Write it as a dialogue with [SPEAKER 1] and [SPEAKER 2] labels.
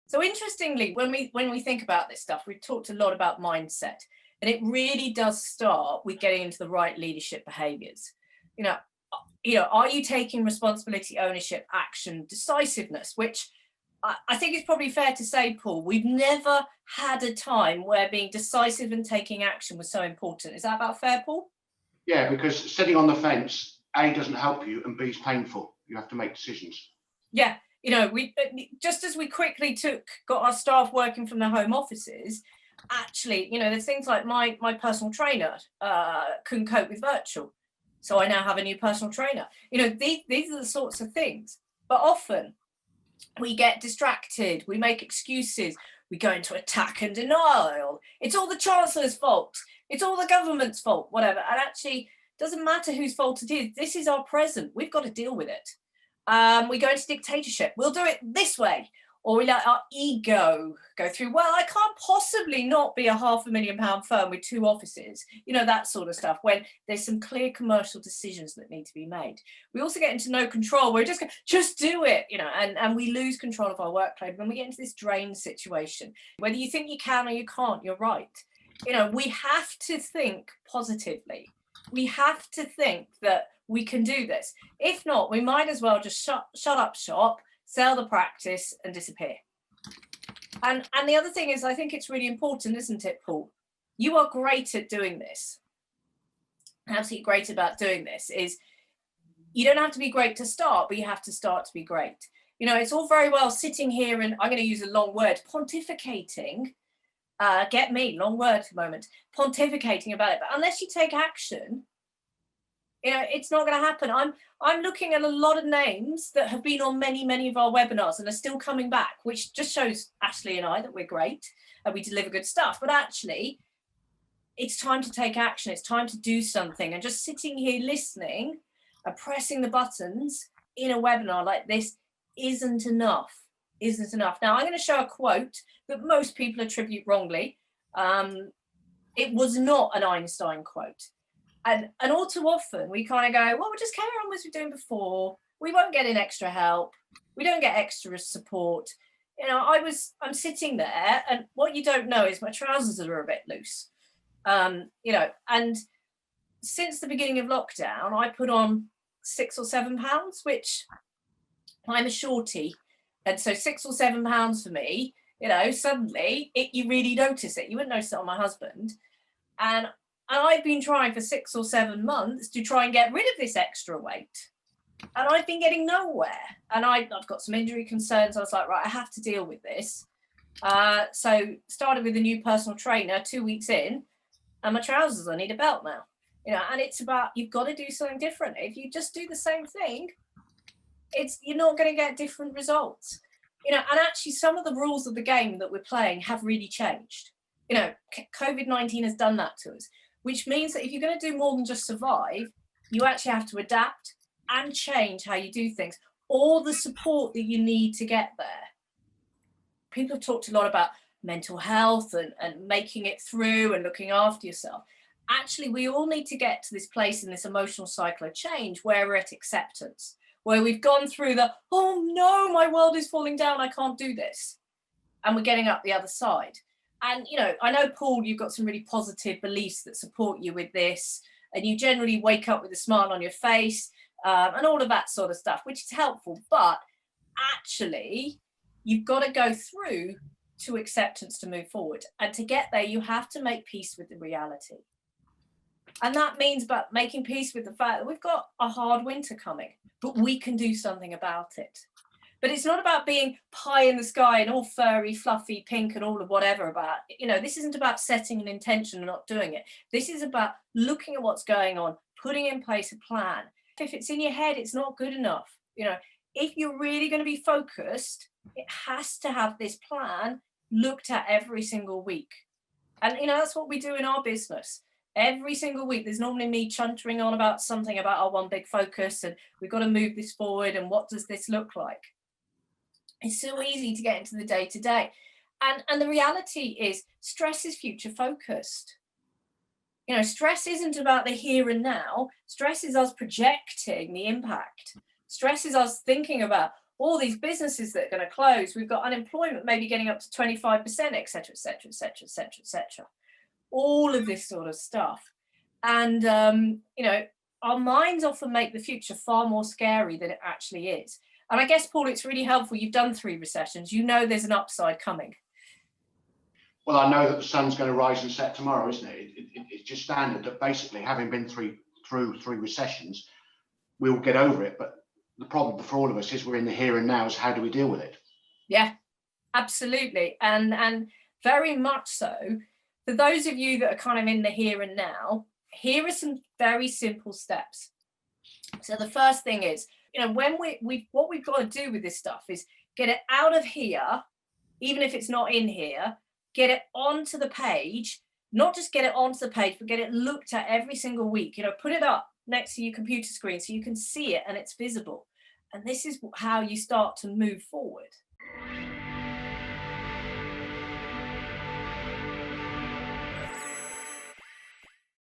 [SPEAKER 1] So interestingly, when we think about this stuff, we've talked a lot about mindset, and it really does start with getting into the right leadership behaviors. You know, are you taking responsibility, ownership, action, decisiveness? Which I think it's probably fair to say, Paul, we've never had a time where being decisive and taking action was so important. Is that about fair, Paul?
[SPEAKER 2] Yeah, because sitting on the fence, A, doesn't help you, and B, is painful. You have to make decisions.
[SPEAKER 1] Yeah, we just as we quickly got our staff working from their home offices. Actually, there's things like my personal trainer couldn't cope with virtual, so I now have a new personal trainer. These are the sorts of things. But often we get distracted, we make excuses, we go into attack and denial. It's all the chancellor's fault, it's all the government's fault, whatever. And actually, doesn't matter whose fault it is. This is our present. We've got to deal with it. We go into dictatorship. We'll do it this way. Or we let our ego go through, well, I can't possibly not be a £500,000 firm with 2 offices, that sort of stuff, when there's some clear commercial decisions that need to be made. We also get into no control, where we just do it, and we lose control of our workload when we get into this drain situation. Whether you think you can or you can't, you're right. We have to think positively. We have to think that we can do this. If not, we might as well just shut up shop, sell the practice and disappear. And the other thing is, I think it's really important, isn't it, Paul? You are great at doing this. Absolutely great about doing this is you don't have to be great to start, but you have to start to be great. It's all very well sitting here and I'm going to use a long word, pontificating. Get me, long word for a moment, pontificating about it. But unless you take action, it's not going to happen. I'm looking at a lot of names that have been on many of our webinars and are still coming back, which just shows Ashley and I that we're great and we deliver good stuff. But actually, it's time to take action. It's time to do something. And just sitting here listening and pressing the buttons in a webinar like this isn't enough. Now, I'm going to show a quote that most people attribute wrongly. It was not an Einstein quote. And all too often we kind of go, well, we'll just carry on as we're doing before. We won't get in extra help. We don't get extra support. I'm sitting there, and what you don't know is my trousers are a bit loose. And since the beginning of lockdown, I put on 6 or 7 pounds, which I'm a shorty. And so 6 or 7 pounds for me, suddenly you really notice it. You wouldn't notice it on my husband. And I've been trying for 6 or 7 months to try and get rid of this extra weight. And I've been getting nowhere. And I've got some injury concerns. I was like, right, I have to deal with this. So started with a new personal trainer 2 weeks in, and my trousers, I need a belt now. And it's about, you've got to do something different. If you just do the same thing, you're not going to get different results. And actually some of the rules of the game that we're playing have really changed. COVID-19 has done that to us, which means that if you're going to do more than just survive, you actually have to adapt and change how you do things, or the support that you need to get there. People have talked a lot about mental health and making it through and looking after yourself. Actually, we all need to get to this place in this emotional cycle of change where we're at acceptance, where we've gone through oh no, my world is falling down, I can't do this. And we're getting up the other side. And, I know, Paul, you've got some really positive beliefs that support you with this, and you generally wake up with a smile on your face and all of that sort of stuff, which is helpful. But actually, you've got to go through to acceptance to move forward. And to get there, you have to make peace with the reality. And that means about making peace with the fact that we've got a hard winter coming, but we can do something about it. But it's not about being pie in the sky and all furry, fluffy, pink and all of whatever about, this isn't about setting an intention and not doing it. This is about looking at what's going on, putting in place a plan. If it's in your head, it's not good enough. If you're really going to be focused, it has to have this plan looked at every single week. And, that's what we do in our business. Every single week, there's normally me chuntering on about something about our one big focus and we've got to move this forward and what does this look like? It's so easy to get into the day-to-day. And the reality is stress is future focused. Stress isn't about the here and now. Stress is us projecting the impact. Stress is us thinking about all these businesses that are going to close. We've got unemployment maybe getting up to 25%, et cetera, et cetera, et cetera, et cetera, et cetera. All of this sort of stuff. And, you know, our minds often make the future far more scary than it actually is. And I guess, Paul, it's really helpful. You've done 3 recessions. You know there's an upside coming.
[SPEAKER 2] Well, I know that the sun's going to rise and set tomorrow, isn't it? It's just standard that basically, having been through 3 recessions, we'll get over it. But the problem for all of us is we're in the here and now. Is how do we deal with it?
[SPEAKER 1] Yeah, absolutely. And very much so. For those of you that are kind of in the here and now, here are some very simple steps. So the first thing is, you know, when what we've got to do with this stuff is get it out of here, even if it's not in here, get it onto the page, not just get it onto the page, but get it looked at every single week. You know, put it up next to your computer screen so you can see it and it's visible. And this is how you start to move forward.